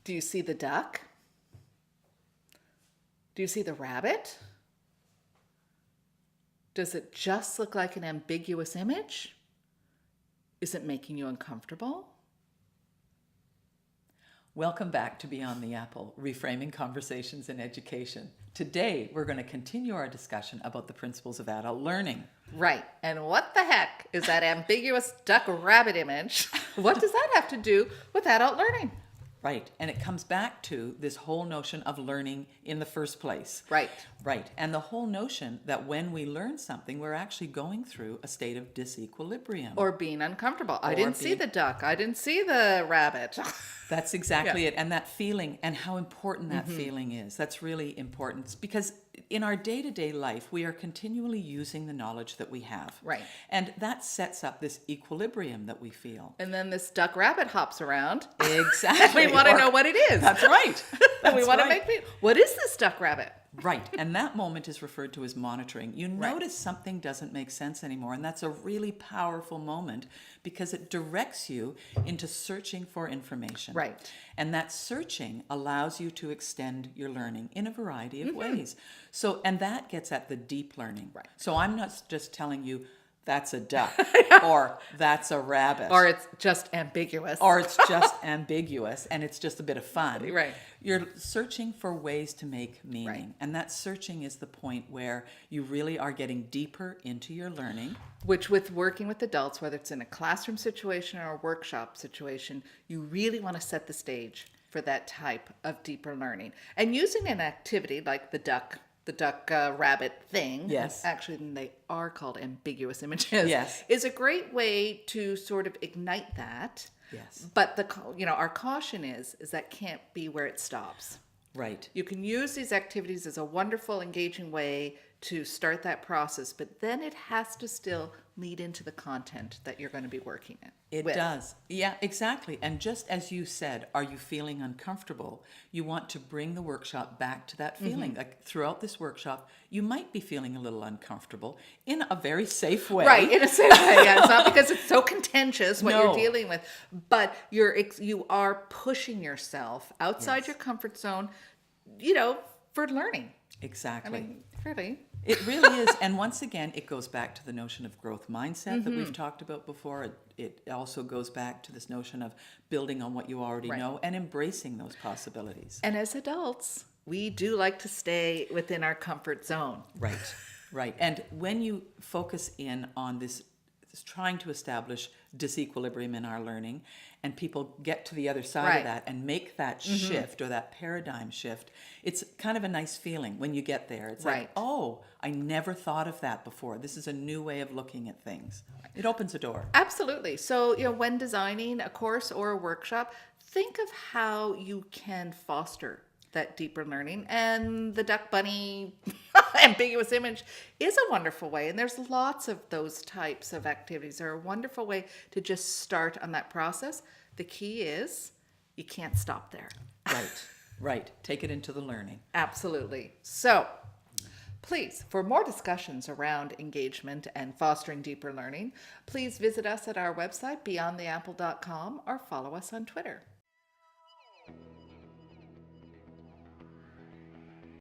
Do you see the duck? Do you see the rabbit? Does it just look like an ambiguous image? Is it making you uncomfortable? Welcome back to Beyond the Apple, Reframing Conversations in Education. Today, we're going to continue our discussion about the principles of adult learning. Right. And what the heck is that ambiguous duck rabbit image? What does that have to do with adult learning? Right. And it comes back to this whole notion of learning in the first place. Right. Right. And the whole notion that when we learn something, we're actually going through a state of disequilibrium. Or being uncomfortable. I didn't see the duck. I didn't see the rabbit. That's exactly it. And that feeling and how important that feeling is. That's really important because in our day-to-day life, we are continually using the knowledge that we have. Right. And that sets up this equilibrium that we feel. And then this duck rabbit hops around. Exactly. We want to know what it is. That's right. And we want to make what is this duck rabbit? Right. And that moment is referred to as monitoring. You notice something doesn't make sense anymore. And that's a really powerful moment because it directs you into searching for information. Right. And that searching allows you to extend your learning in a variety of ways. So, and that gets at the deep learning. Right. So I'm not just telling you that's a duck or that's a rabbit. Or it's just ambiguous. Or it's just ambiguous and it's just a bit of fun. Right. You're searching for ways to make meaning. Right. And that searching is the point where you really are getting deeper into your learning. Which with working with adults, whether it's in a classroom situation or a workshop situation, you really want to set the stage for that type of deeper learning. And using an activity like the duck rabbit thing. Yes. Actually, they are called ambiguous images. Yes. Is a great way to sort of ignite that. Yes. But our caution is that can't be where it stops. Right. You can use these activities as a wonderful, engaging way to start that process, but then it has to still lead into the content that you're going to be working with. It does. Yeah, exactly. And just as you said, are you feeling uncomfortable? You want to bring the workshop back to that feeling. Like throughout this workshop, you might be feeling a little uncomfortable in a very safe way. Right, in a safe way. Yeah, it's not because it's so contentious what No. you're dealing with, but you are pushing yourself outside your comfort zone, for learning. Exactly. I mean, really. It really is. And once again, it goes back to the notion of growth mindset that we've talked about before. It also goes back to this notion of building on what you already know and embracing those possibilities. And as adults, we do like to stay within our comfort zone. Right, right. And when you focus in on this trying to establish disequilibrium in our learning, and people get to the other side of that and make that shift or that paradigm shift, it's kind of a nice feeling when you get there. It's like, oh, I never thought of that before. This is a new way of looking at things. It opens a door. Absolutely. So, when designing a course or a workshop, think of how you can foster that deeper learning. And the duck bunny ambiguous image is a wonderful way. And there's lots of those types of activities. They're a wonderful way to just start on that process. The key is you can't stop there. Right, right. Take it into the learning. Absolutely. So please, for more discussions around engagement and fostering deeper learning, please visit us at our website, beyondtheapple.com, or follow us on Twitter.